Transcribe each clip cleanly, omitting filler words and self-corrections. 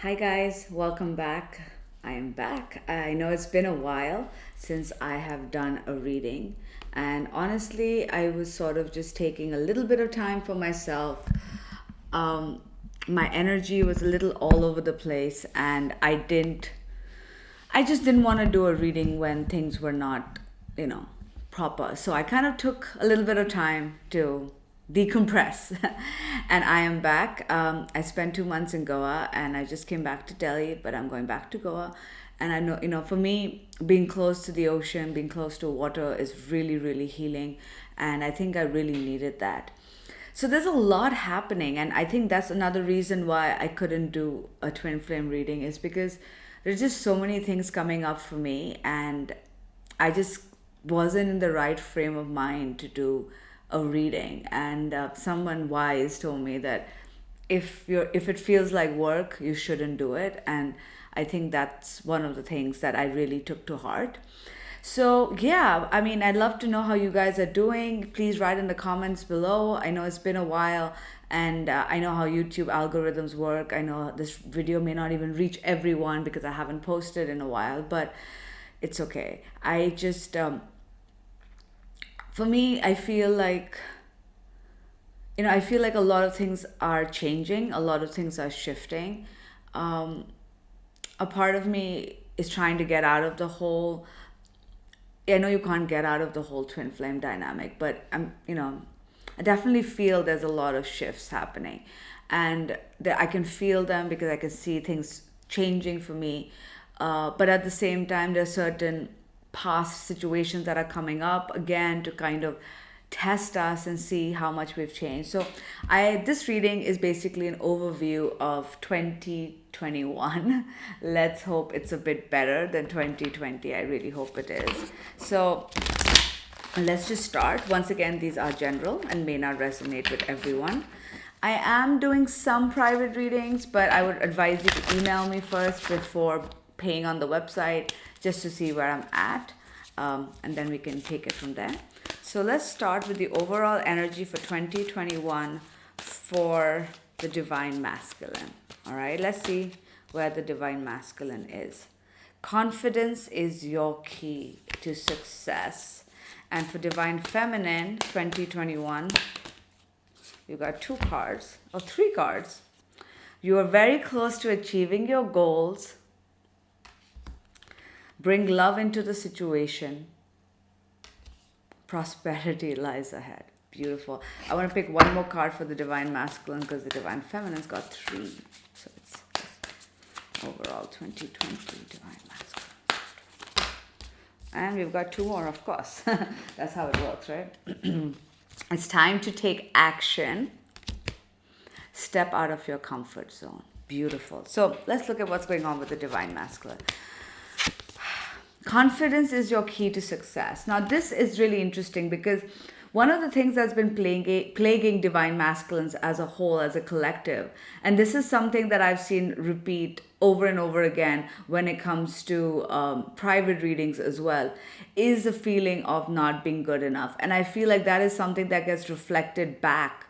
Hi guys, welcome back. I am back. I know it's been a while since I have done a reading, and honestly, I was sort of just taking a little bit of time for myself. Um, my energy was a little all over the place, and I just didn't want to do a reading when things were not, you know, proper. So I kind of took a little bit of time to decompress. And I am back. I spent 2 months in Goa and I just came back to Delhi, but I'm going back to Goa. And I know, for me, being close to the ocean, being close to water is really, really healing. And I think I really needed that. So there's a lot happening, and I think that's another reason why I couldn't do a twin flame reading is because there's just so many things coming up for me, and I just wasn't in the right frame of mind to do a reading. And someone wise told me that if it feels like work, you shouldn't do it, and I think that's one of the things that I really took to heart. So, yeah, I mean, I'd love to know how you guys are doing. Please write in the comments below. I know it's been a while, and I know how YouTube algorithms work. I know this video may not even reach everyone because I haven't posted in a while, but it's okay. For me, I feel like a lot of things are changing, a lot of things are shifting. Um, a part of me is trying to get out of the whole I know you can't get out of the whole twin flame dynamic, but I definitely feel there's a lot of shifts happening, and I can feel them because I can see things changing for me. But at the same time, there's certain past situations that are coming up again to kind of test us and see how much we've changed. So I this reading is basically an overview of 2021. Let's hope it's a bit better than 2020. I really hope it is. So let's just start. Once again, these are general and may not resonate with everyone. I am doing some private readings, but I would advise you to email me first before paying on the website just to see where I'm at, and then we can take it from there. So let's start with the overall energy for 2021 for the divine masculine. All right, let's see where the divine masculine is. Confidence is your key to success. And for divine feminine 2021, you got three cards. You are very close to achieving your goals. Bring love into the situation. Prosperity lies ahead. Beautiful. I want to pick one more card for the divine masculine because the divine feminine's got three. So it's overall 2020 divine masculine. And we've got two more, of course. That's how it works, right? It's time to take action. Step out of your comfort zone. Beautiful. So let's look at what's going on with the divine masculine. Confidence is your key to success. Now, this is really interesting because one of the things that's been plaguing divine masculines as a whole, as a collective, and this is something that I've seen repeat over and over again when it comes to private readings as well, is a feeling of not being good enough. And I feel like that is something that gets reflected back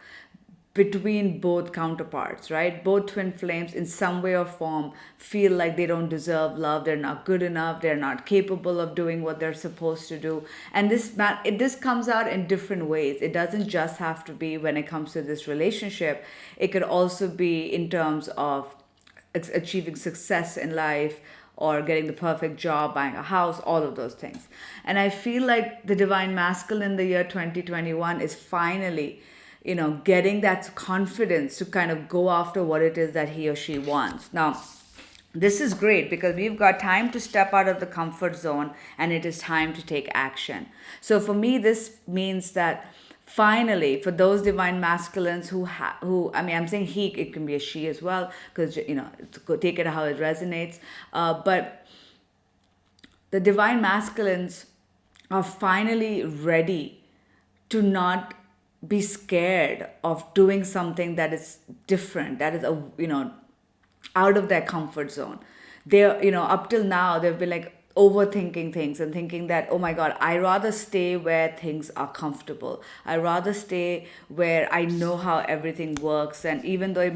between both counterparts, right? Both twin flames, in some way or form, feel like they don't deserve love. They're not good enough. They're not capable of doing what they're supposed to do. And this comes out in different ways. It doesn't just have to be when it comes to this relationship. It could also be in terms of achieving success in life or getting the perfect job, buying a house, all of those things. And I feel like the divine masculine in the year 2021 is finally getting that confidence to kind of go after what it is that he or she wants. Now, this is great because we've got time to step out of the comfort zone and it is time to take action. So for me, this means that finally, for those divine masculines I'm saying he, it can be a she as well, because, take it how it resonates. But the divine masculines are finally ready to not be scared of doing something that is different, that is out of their comfort zone. They're, up till now they've been like, overthinking things and thinking that, oh my God, I rather stay where things are comfortable. I rather stay where I know how everything works. And even though it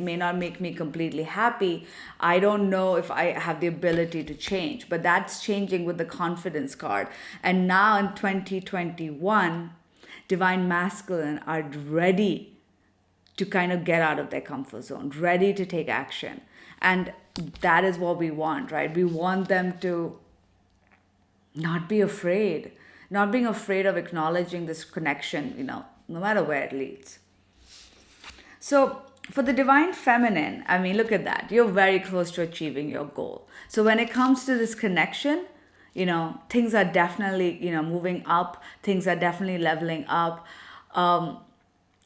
may not make me completely happy, I don't know if I have the ability to change. But that's changing with the confidence card. And now in 2021, divine masculine are ready to kind of get out of their comfort zone, ready to take action. And that is what we want, right? We want them to not be afraid, not being afraid of acknowledging this connection, no matter where it leads. So, for the divine feminine, I mean, look at that. You're very close to achieving your goal. So, when it comes to this connection, things are definitely, moving up, things are definitely leveling up.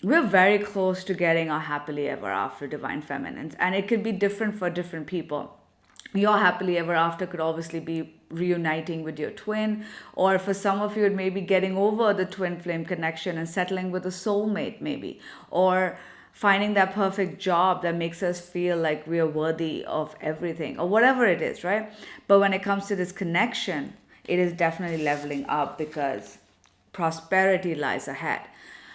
We're very close to getting our happily ever after divine feminines, and it could be different for different people. Your happily ever after could obviously be reuniting with your twin, or for some of you it may be getting over the twin flame connection and settling with a soulmate, maybe, or finding that perfect job that makes us feel like we are worthy of everything, or whatever it is, right? But when it comes to this connection, it is definitely leveling up because prosperity lies ahead.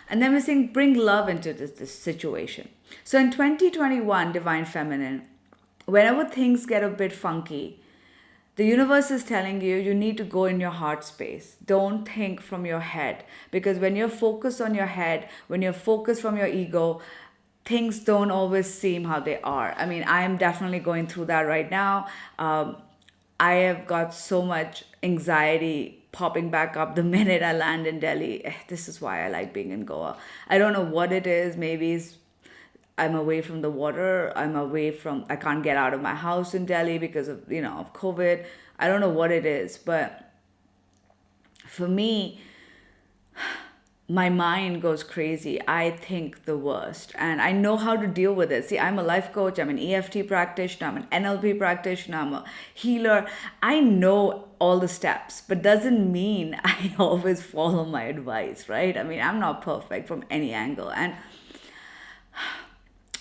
And then we're saying bring love into this situation. So in 2021, divine feminine, whenever things get a bit funky, the universe is telling you you need to go in your heart space. Don't think from your head. Because when you're focused on your head, when you're focused from your ego, things don't always seem how they are. I mean, I am definitely going through that right now. I have got so much anxiety popping back up the minute I land in Delhi. This is why I like being in Goa. I don't know what it is. Maybe I'm away from the water. I can't get out of my house in Delhi because of COVID. I don't know what it is, but for me, my mind goes crazy. I think the worst. And I know how to deal with it. See, I'm a life coach, I'm an EFT practitioner, I'm an NLP practitioner, I'm a healer. I know all the steps, but doesn't mean I always follow my advice, right? I mean, I'm not perfect from any angle. And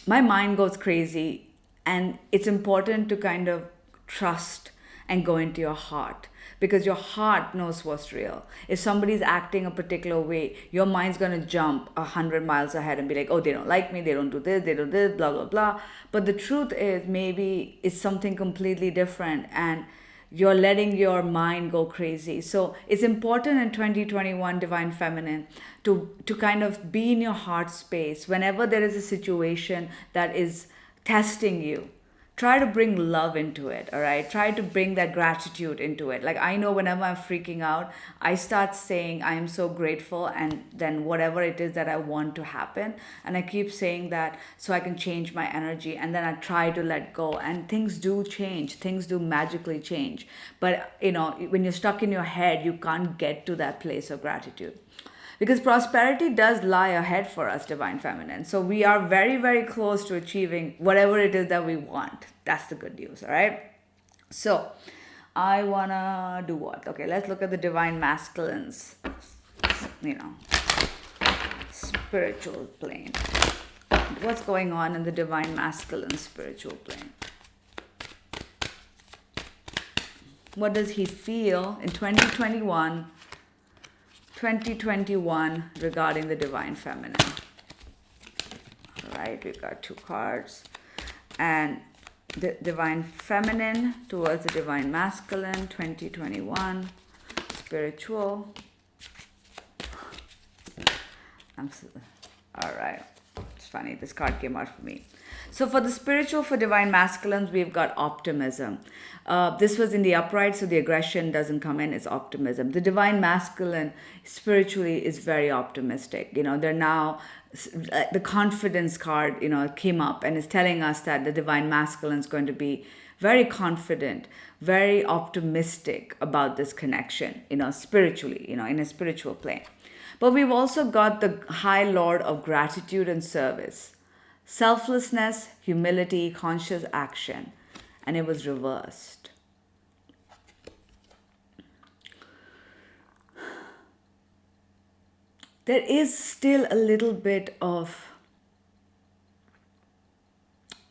my mind goes crazy. And it's important to kind of trust and go into your heart, because your heart knows what's real. If somebody's acting a particular way, your mind's going to jump 100 miles ahead and be like, oh, they don't like me, they don't do this, they do this, blah, blah, blah. But the truth is, maybe it's something completely different and you're letting your mind go crazy. So it's important in 2021, divine feminine, to kind of be in your heart space whenever there is a situation that is testing you. Try to bring love into it, all right? Try to bring that gratitude into it. Like, I know whenever I'm freaking out, I start saying I am so grateful, and then whatever it is that I want to happen, and I keep saying that so I can change my energy, and then I try to let go, and things do change. Things do magically change. But, when you're stuck in your head, you can't get to that place of gratitude. Because prosperity does lie ahead for us, divine feminine. So we are very, very close to achieving whatever it is that we want. That's the good news, all right? So I want to do what? Okay, let's look at the divine masculines, spiritual plane. What's going on in the divine masculine spiritual plane? What does he feel in 2021 regarding the divine feminine? All right, we've got two cards. And the divine feminine towards the divine masculine, 2021, spiritual. All right. It's funny, this card came out for me. So for the spiritual, for divine masculines, we've got optimism. This was in the upright, so the aggression doesn't come in, it's optimism. The divine masculine spiritually is very optimistic. They're now, the confidence card, came up and is telling us that the divine masculine is going to be very confident, very optimistic about this connection, spiritually, in a spiritual plane. But we've also got the High Lord of gratitude and service, selflessness, humility, conscious action, and it was reversed. There is still a little bit of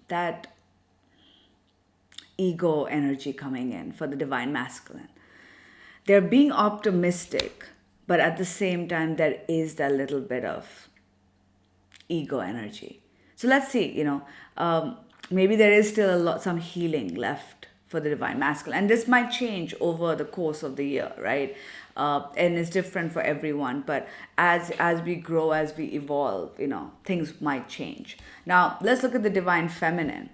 that ego energy coming in for the divine masculine. They're being optimistic, but at the same time, there is that little bit of ego energy. So let's see, maybe there is still some healing left for the divine masculine, and this might change over the course of the year, right? And it's different for everyone, but as we grow, as we evolve, things might change. Now let's look at the divine feminine.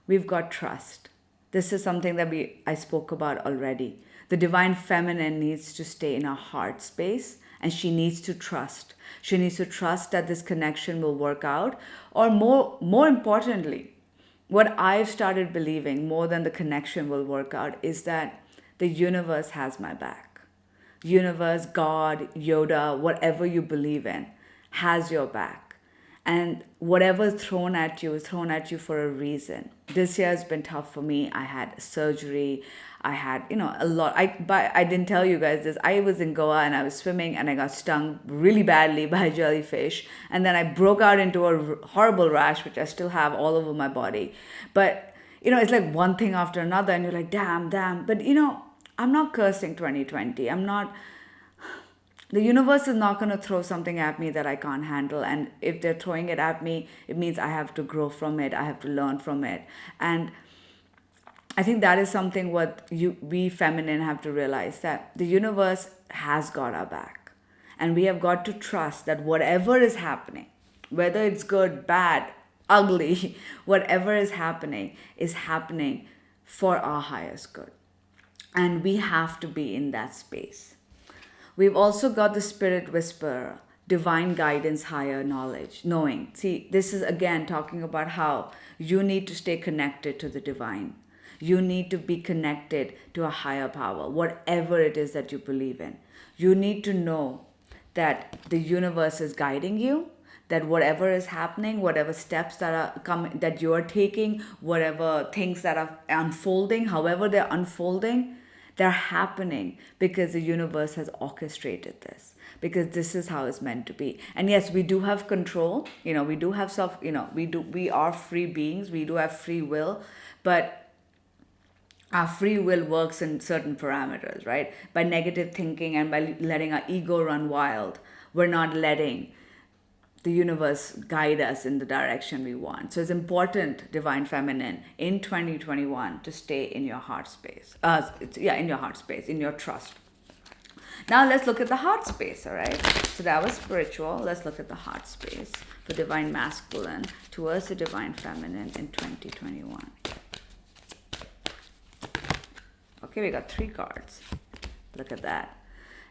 We've got trust. This is something that I spoke about already. The divine feminine needs to stay in her heart space, and she needs to trust. She needs to trust that this connection will work out, or more importantly, what I've started believing more than the connection will work out is that the universe has my back. Universe, God, Yoda, whatever you believe in, has your back. And whatever is thrown at you is thrown at you for a reason. This year has been tough for me. I had surgery. I had, a lot. I didn't tell you guys this. I was in Goa and I was swimming and I got stung really badly by a jellyfish. And then I broke out into a horrible rash, which I still have all over my body. But, it's like one thing after another and you're like, damn. But, I'm not cursing 2020. The universe is not going to throw something at me that I can't handle. And if they're throwing it at me, it means I have to grow from it. I have to learn from it. And I think that is something what we feminine have to realize, that the universe has got our back. And we have got to trust that whatever is happening, whether it's good, bad, ugly, whatever is happening for our highest good. And we have to be in that space. We've also got the spirit whisperer, divine guidance, higher knowledge, knowing. See, this is again talking about how you need to stay connected to the divine. You need to be connected to a higher power, whatever it is that you believe in. You need to know that the universe is guiding you, that whatever is happening, whatever steps that are coming, that you are taking, whatever things that are unfolding, however they're unfolding, they're happening because the universe has orchestrated this, because this is how it's meant to be. And yes, we do have control, we do have we are free beings, we do have free will, but our free will works in certain parameters, right? By negative thinking and by letting our ego run wild, we're not letting the universe guide us in the direction we want. So it's important, divine feminine, in 2021 to stay in your heart space. In your heart space, in your trust. Now let's look at the heart space, all right? So that was spiritual. Let's look at the heart space for divine masculine towards the divine feminine in 2021. Okay, we got 3 cards. Look at that.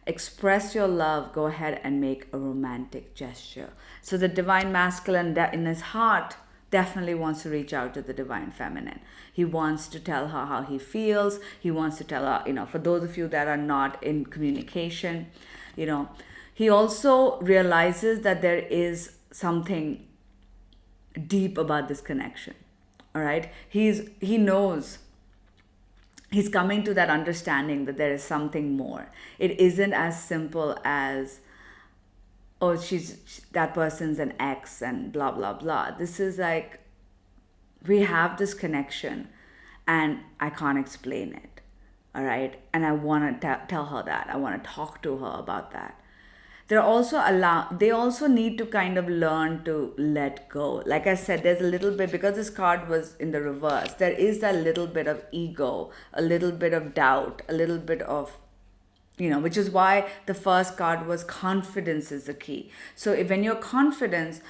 Express your love. Go ahead and make a romantic gesture. So the divine masculine in his heart definitely wants to reach out to the divine feminine. He wants to tell her how he feels. He wants to tell her, for those of you that are not in communication, he also realizes that there is something deep about this connection. All right. He knows. He's coming to that understanding that there is something more. It isn't as simple as, oh, that person's an ex and blah, blah, blah. This is like, we have this connection and I can't explain it. All right. And I want to tell her that. I want to talk to her about that. They also need to kind of learn to let go. Like I said, there's a little bit, because this card was in the reverse, there is that little bit of ego, a little bit of doubt, a little bit of, which is why the first card was confidence is the key. So when you're confident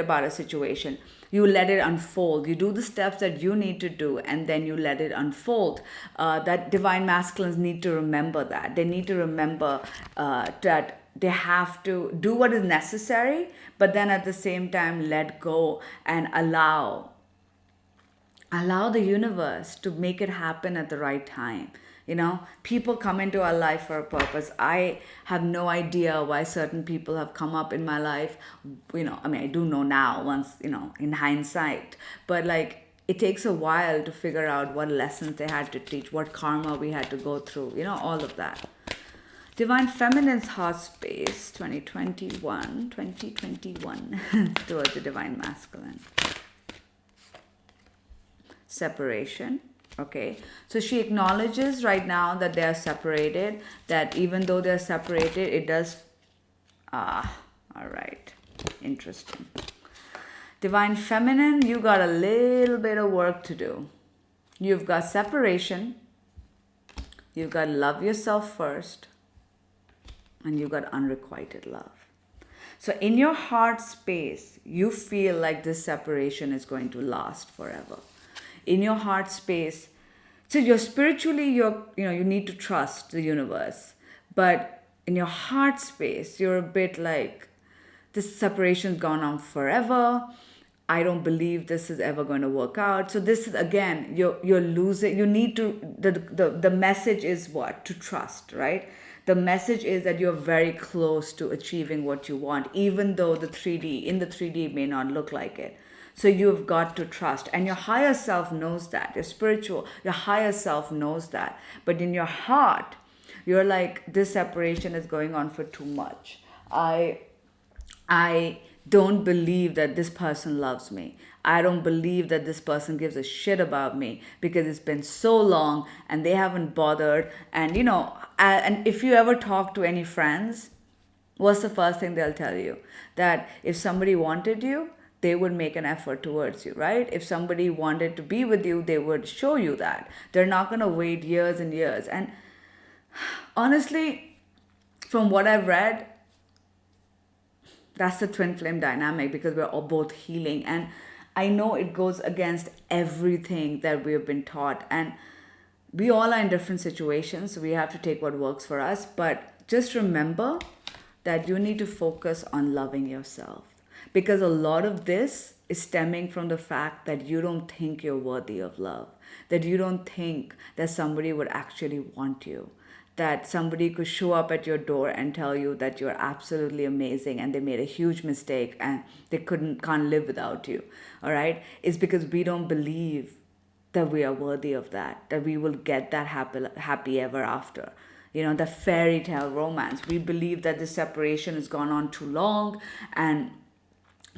about a situation, you let it unfold. You do the steps that you need to do, and then you let it unfold. That divine masculines need to remember that. They need to remember that they have to do what is necessary, but then at the same time let go and allow the universe to make it happen at the right time. People come into our life for a purpose. I have no idea why certain people have come up in my life. I do know now, once, in hindsight, but it takes a while to figure out what lessons they had to teach, what karma we had to go through, all of that. Divine Feminine's heart space 2021 towards the divine masculine. Separation, Okay, so she acknowledges right now that they are separated, that even though they're separated, it does. All right, interesting. Divine Feminine, you got a little bit of work to do. You've got separation, you've got love yourself first, and you've got unrequited love. So, in your heart space, you feel like this separation is going to last forever. In your heart space, so you're spiritually, you need to trust the universe, but in your heart space, you're a bit like, this separation's gone on forever. I don't believe this is ever going to work out. So this is again, you're losing. You need to the message is what? To trust, right? The message is that you're very close to achieving what you want, even though the 3D may not look like it. So you've got to trust. And your higher self knows that. Your higher self knows that. But in your heart, you're like, this separation is going on for too much. I don't believe that this person loves me. I don't believe that this person gives a shit about me because it's been so long and they haven't bothered. And and if you ever talk to any friends, what's the first thing they'll tell you? That if somebody wanted you, they would make an effort towards you, right? If somebody wanted to be with you, they would show you that. They're not going to wait years and years. And honestly, from what I've read, that's the twin flame dynamic, because we're all both healing. And I know it goes against everything that we have been taught. And we all are in different situations, so we have to take what works for us. But just remember that you need to focus on loving yourself. Because a lot of this is stemming from the fact that you don't think you're worthy of love. That you don't think that somebody would actually want you. That somebody could show up at your door and tell you that you're absolutely amazing and they made a huge mistake and they can't live without you. All right? It's because we don't believe that we are worthy of that we will get that happy ever after. The fairy tale romance. We believe that the separation has gone on too long and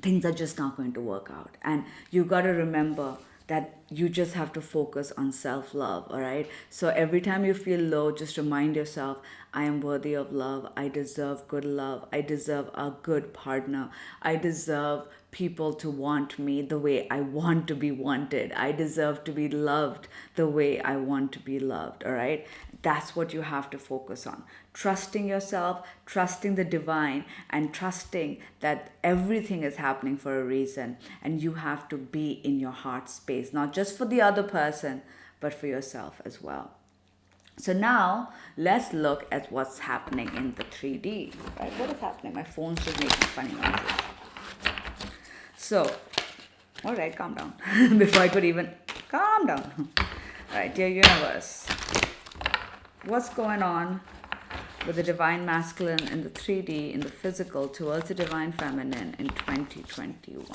things are just not going to work out. And you got to remember that you just have to focus on self-love, all right? So every time you feel low, just remind yourself, I am worthy of love. I deserve good love. I deserve a good partner. I deserve people to want me the way I want to be wanted. I deserve to be loved the way I want to be loved, all right? That's what you have to focus on. Trusting yourself, trusting the divine, and trusting that everything is happening for a reason. And you have to be in your heart space, not just for the other person, but for yourself as well. So now let's look at what's happening in the 3D. Right? What is happening? My phone's just making funny noises. So, all right, calm down. Before I could even calm down. All right, dear universe, what's going on with the divine masculine in the 3D, in the physical, towards the divine feminine in 2021?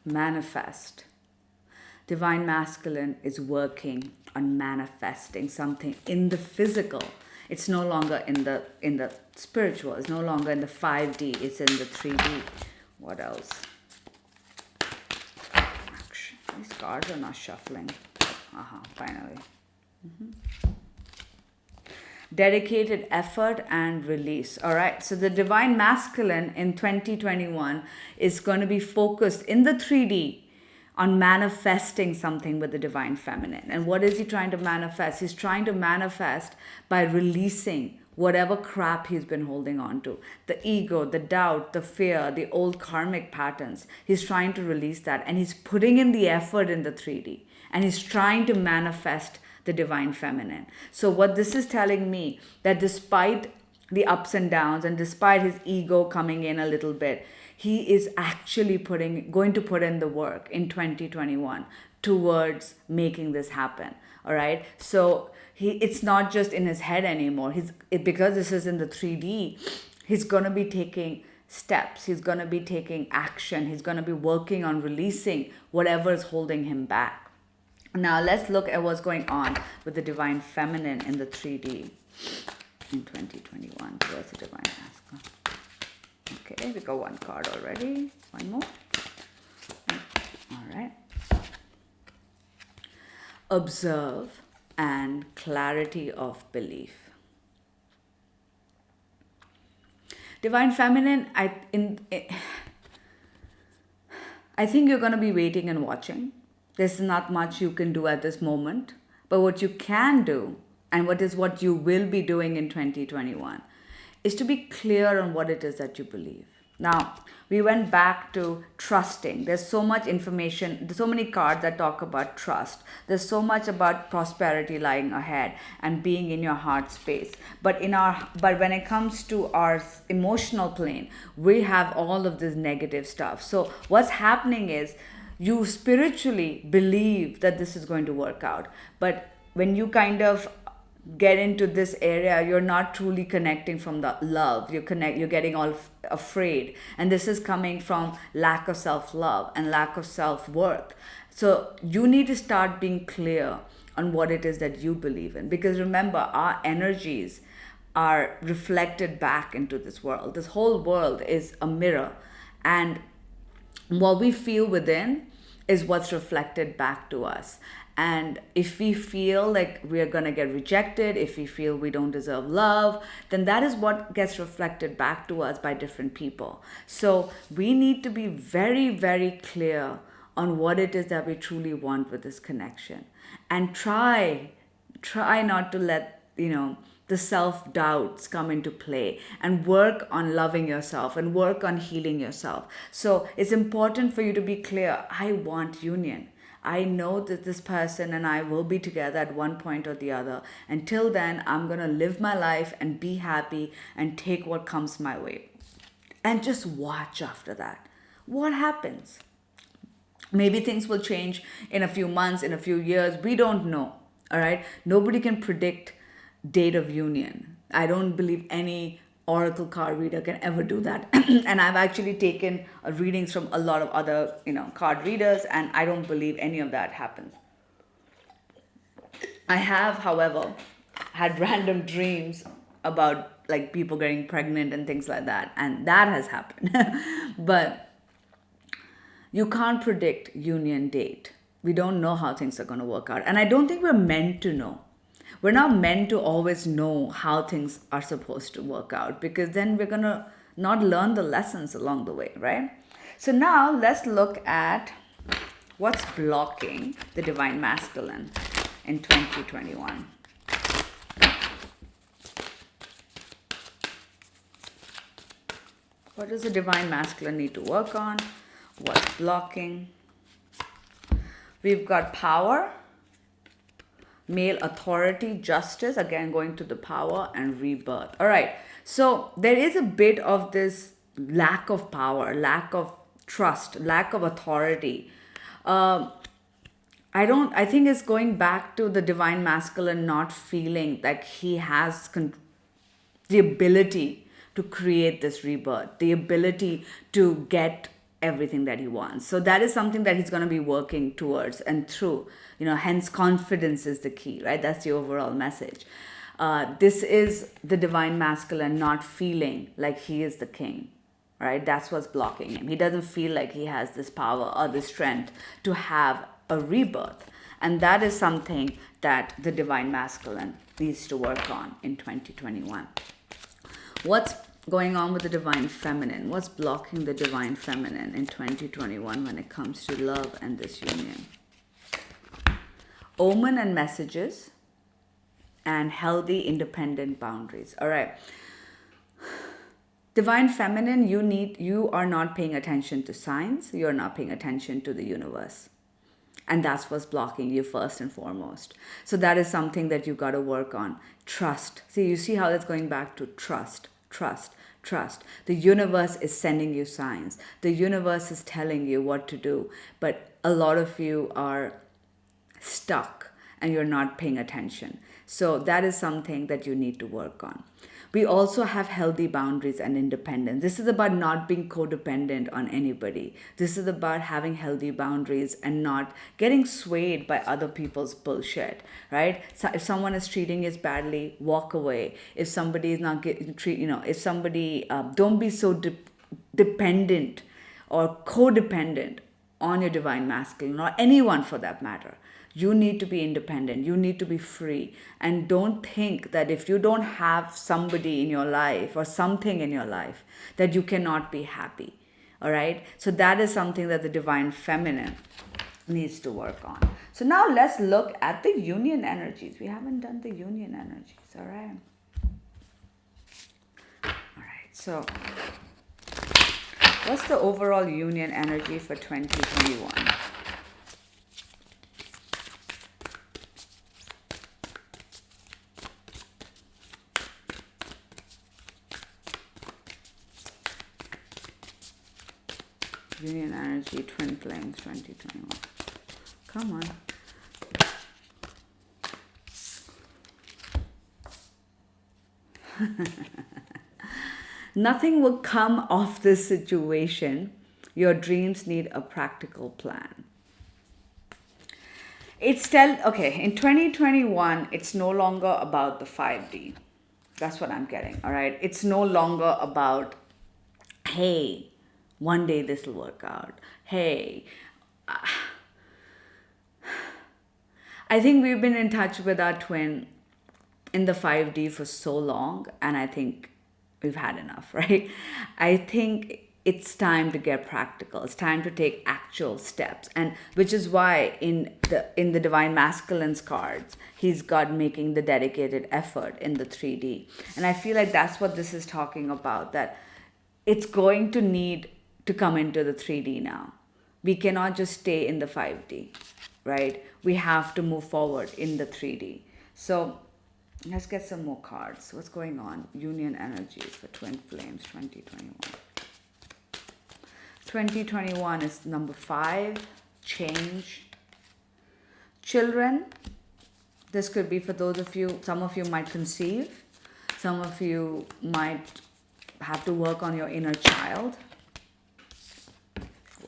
Manifest. Divine masculine is working on manifesting something in the physical. It's no longer in the spiritual. It's no longer in the 5D. It's in the 3D. What else? Action. These cards are not shuffling. Finally. Dedicated effort and release. All right. So the divine masculine in 2021 is going to be focused in the 3D on manifesting something with the divine feminine. And what is he trying to manifest? He's trying to manifest by releasing whatever crap he's been holding on to. The ego, the doubt, the fear, the old karmic patterns. He's trying to release that. And he's putting in the effort in the 3D. And he's trying to manifest the divine feminine. So what this is telling me, that despite the ups and downs and despite his ego coming in a little bit, he is actually going to put in the work in 2021 towards making this happen. All right. So it's not just in his head anymore. Because this is in the 3D, he's going to be taking steps. He's going to be taking action. He's going to be working on releasing whatever is holding him back. Now let's look at what's going on with the divine feminine in the 3D. in 2021 towards the divine masculine. Okay, we got one card already. One more. All right. Observe and clarity of belief. Divine feminine, I think you're going to be waiting and watching. There's not much you can do at this moment, but what you can do, and what you will be doing in 2021, is to be clear on what it is that you believe. Now, we went back to trusting. There's so much information, there's so many cards that talk about trust. There's so much about prosperity lying ahead and being in your heart space. But when it comes to our emotional plane, we have all of this negative stuff. So what's happening is you spiritually believe that this is going to work out. But when you kind of get into this area, you're not truly connecting from the love. You're getting all afraid, and this is coming from lack of self-love and lack of self-worth. So you need to start being clear on what it is that you believe in, because remember, our energies are reflected back into this world. This whole world is a mirror, and what we feel within is what's reflected back to us. And if we feel like we're going to get rejected, if we feel we don't deserve love, then that is what gets reflected back to us by different people. So we need to be very, very clear on what it is that we truly want with this connection. And try not to let, the self-doubts come into play, and work on loving yourself and work on healing yourself. So it's important for you to be clear. I want union. I know that this person and I will be together at one point or the other. Until then, I'm going to live my life and be happy and take what comes my way. And just watch after that. What happens? Maybe things will change in a few months, in a few years. We don't know. All right? Nobody can predict date of union. I don't believe any oracle card reader can ever do that. And I've actually taken readings from a lot of other card readers, and I don't believe any of that happens. I have, however, had random dreams about like people getting pregnant and things like that, and that has happened. But you can't predict union date. We don't know how things are going to work out, and I don't think we're meant to know. We're not meant to always know how things are supposed to work out, because then we're going to not learn the lessons along the way, right? So now let's look at what's blocking the divine masculine in 2021. What does the divine masculine need to work on? What's blocking? We've got power, male authority, justice, again going to the power, and rebirth. All right. So there is a bit of this lack of power, lack of trust, lack of authority. I think it's going back to the divine masculine not feeling like he has the ability to create this rebirth, the ability to get everything that he wants. So that is something that he's going to be working towards and through. Hence confidence is the key, right? That's the overall message. This is the divine masculine not feeling like he is the king, right? That's what's blocking him. He doesn't feel like he has this power or the strength to have a rebirth. And that is something that the divine masculine needs to work on in 2021. What's going on with the divine feminine? What's blocking the divine feminine in 2021 when it comes to love and this union? Omen and messages, and healthy independent boundaries. All right. Divine feminine, you are not paying attention to signs. You're not paying attention to the universe. And that's what's blocking you first and foremost. So that is something that you got to work on. Trust. You see how that's going back to trust. The universe is sending you signs. The universe is telling you what to do. But a lot of you are stuck and you're not paying attention. So that is something that you need to work on. We also have healthy boundaries and independence. This is about not being codependent on anybody. This is about having healthy boundaries and not getting swayed by other people's bullshit, right? So if someone is treating you badly, walk away. If somebody is not getting treat, if somebody, don't be so dependent or codependent on your divine masculine or anyone for that matter. You need to be independent. You need to be free. And don't think that if you don't have somebody in your life or something in your life, that you cannot be happy. All right? So that is something that the divine feminine needs to work on. So now let's look at the union energies. We haven't done the union energies. All right? All right. So what's the overall union energy for 2021? Union energy, twin flames, 2021. Come on. Nothing will come of this situation. Your dreams need a practical plan. Okay, in 2021, it's no longer about the 5D. That's what I'm getting, all right? It's no longer about, hey, one day this will work out. Hey, I think we've been in touch with our twin in the 5D for so long, and I think we've had enough, right? I think it's time to get practical. It's time to take actual steps, and which is why in the divine masculine's cards, he's got making the dedicated effort in the 3D, and I feel like that's what this is talking about. That it's going to need to come into the 3D now. We cannot just stay in the 5D, right? We have to move forward in the 3D. So let's get some more cards. What's going on? Union energies for Twin Flames 2021. 2021 is number 5, change. Children, this could be for those of you, some of you might conceive. Some of you might have to work on your inner child.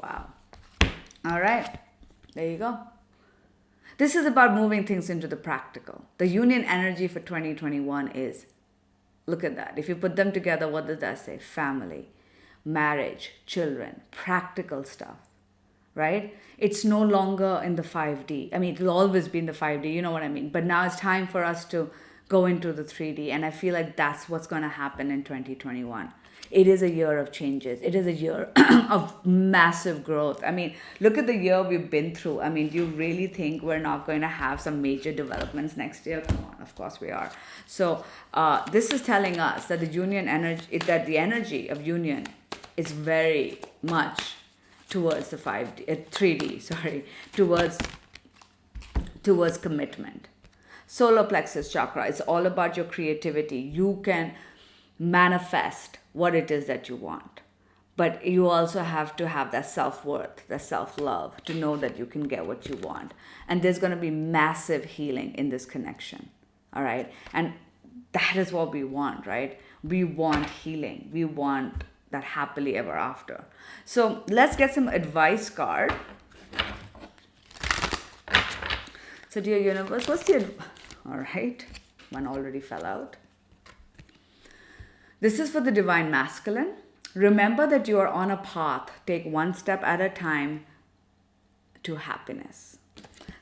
Wow. All right. There you go. This is about moving things into the practical. The union energy for 2021 is, look at that. If you put them together, what does that say? Family, marriage, children, practical stuff, right? It's no longer in the 5D. I mean, it'll always be in the 5D, you know what I mean? But now it's time for us to go into the 3D. And I feel like that's what's going to happen in 2021. It is a year of changes. It is a year of massive growth. I mean, look at the year we've been through. I mean, do you really think we're not going to have some major developments next year? Come on, of course we are. So this is telling us that the union energy, that the energy of union is very much towards the 3D, towards commitment. Solar plexus chakra is all about your creativity. You can manifest what it is that you want. But you also have to have that self-worth, that self-love to know that you can get what you want. And there's going to be massive healing in this connection. All right? And that is what we want, right? We want healing. We want that happily ever after. So let's get some advice card. So dear universe, what's the... All right. One already fell out. This is for the divine masculine. Remember that you are on a path. Take one step at a time to happiness.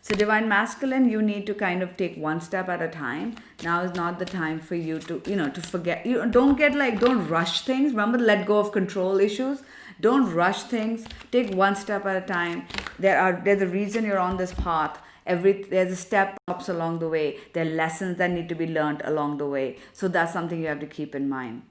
So divine masculine, you need to kind of take one step at a time. Now is not the time for you to, to forget. You don't rush things. Remember, let go of control issues. Don't rush things. Take one step at a time. There's a reason you're on this path. There's a step ups along the way. There are lessons that need to be learned along the way. So that's something you have to keep in mind.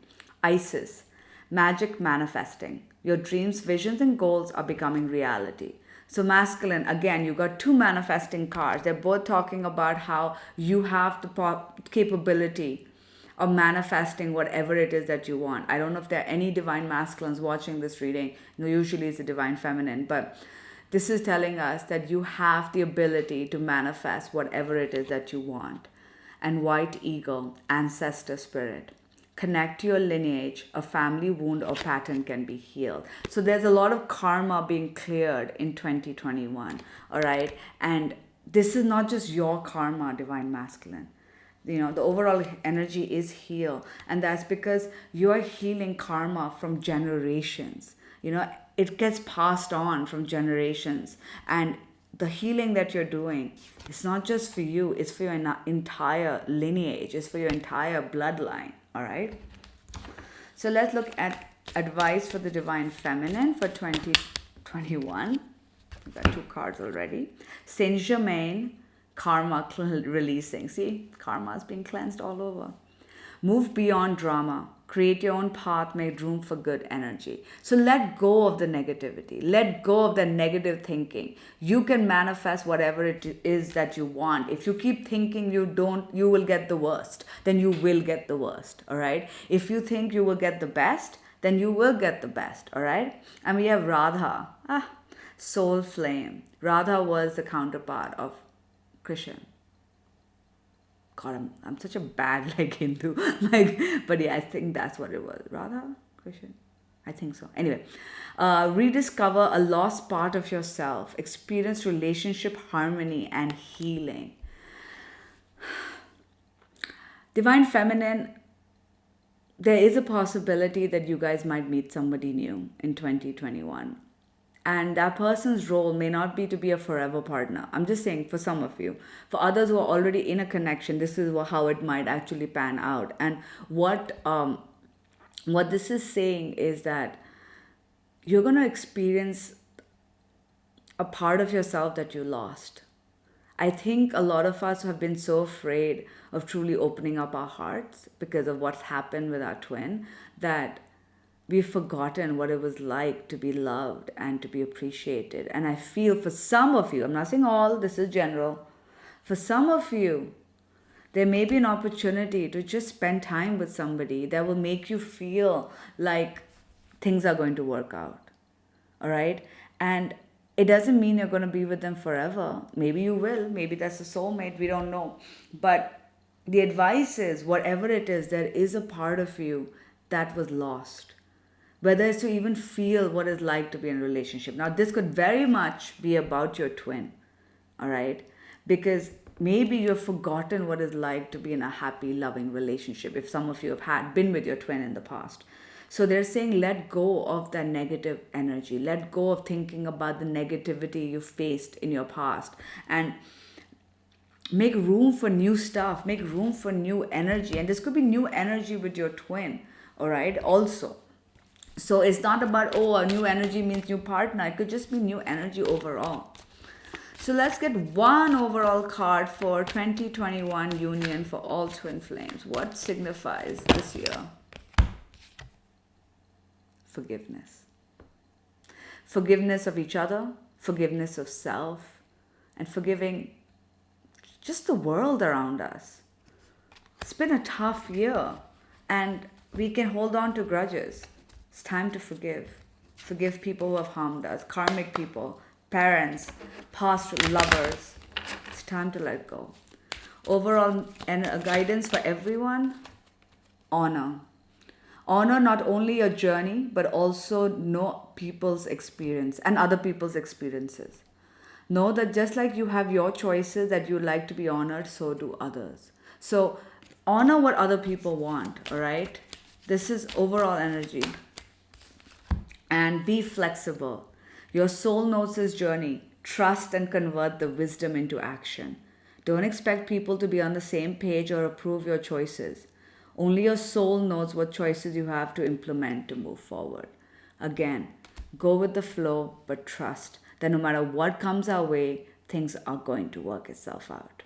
Isis, magic manifesting. Your dreams, visions, and goals are becoming reality. So masculine, again, you got 2 manifesting cards. They're both talking about how you have the capability of manifesting whatever it is that you want. I don't know if there are any divine masculines watching this reading. No, usually it's a divine feminine, but this is telling us that you have the ability to manifest whatever it is that you want. and white eagle, ancestor spirit. Connect to your lineage, a family wound or pattern can be healed. So there's a lot of karma being cleared in 2021, all right? And this is not just your karma, divine masculine. The overall energy is heal, and that's because you're healing karma from generations. It gets passed on from generations, and the healing that you're doing, it's not just for you, it's for your entire lineage, it's for your entire bloodline. All right, so let's look at advice for the divine feminine for 2021. We've got 2 cards already. Saint Germain, karma releasing. See, karma is being cleansed all over. Move beyond drama. Create your own path. Make room for good energy. So let go of the negativity. Let go of the negative thinking. You can manifest whatever it is that you want. If you keep thinking you will get the worst, then you will get the worst. All right. If you think you will get the best, then you will get the best. All right. And we have Radha. Soul flame. Radha was the counterpart of Krishna. God, I'm such a bad Hindu. But yeah, I think that's what it was. Radha? Krishna? I think so. Anyway, rediscover a lost part of yourself. Experience relationship harmony and healing. Divine feminine, there is a possibility that you guys might meet somebody new in 2021. And that person's role may not be to be a forever partner. I'm just saying for some of you. For others who are already in a connection, this is how it might actually pan out. And what this is saying is that you're going to experience a part of yourself that you lost. I think a lot of us have been so afraid of truly opening up our hearts because of what's happened with our twin that we've forgotten what it was like to be loved and to be appreciated. And I feel for some of you, I'm not saying all, this is general. For some of you, there may be an opportunity to just spend time with somebody that will make you feel like things are going to work out. All right? And it doesn't mean you're going to be with them forever. Maybe you will. Maybe that's a soulmate. We don't know. But the advice is, whatever it is, there is a part of you that was lost. Whether it's to even feel what it's like to be in a relationship. Now, this could very much be about your twin, all right? Because maybe you've forgotten what it's like to be in a happy, loving relationship, if some of you have been with your twin in the past. So they're saying let go of that negative energy. Let go of thinking about the negativity you faced in your past. And make room for new stuff. Make room for new energy. And this could be new energy with your twin, all right, also. So it's not about, a new energy means new partner. It could just be new energy overall. So let's get one overall card for 2021 union for all twin flames. What signifies this year? Forgiveness. Forgiveness of each other, forgiveness of self, and forgiving just the world around us. It's been a tough year, and we can hold on to grudges. It's time to forgive. Forgive people who have harmed us, karmic people, parents, past lovers. It's time to let go. Overall, and a guidance for everyone, honor. Honor not only your journey, but also know people's experience and other people's experiences. Know that just like you have your choices that you like to be honored, so do others. So honor what other people want, all right? This is overall energy. And be flexible. Your soul knows this journey. Trust and convert the wisdom into action. Don't expect people to be on the same page or approve your choices. Only your soul knows what choices you have to implement to move forward. Again, go with the flow, but trust that no matter what comes our way, things are going to work itself out.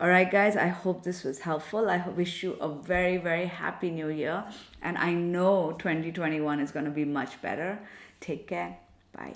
All right, guys, I hope this was helpful. I wish you a very, very happy new year. And I know 2021 is going to be much better. Take care. Bye.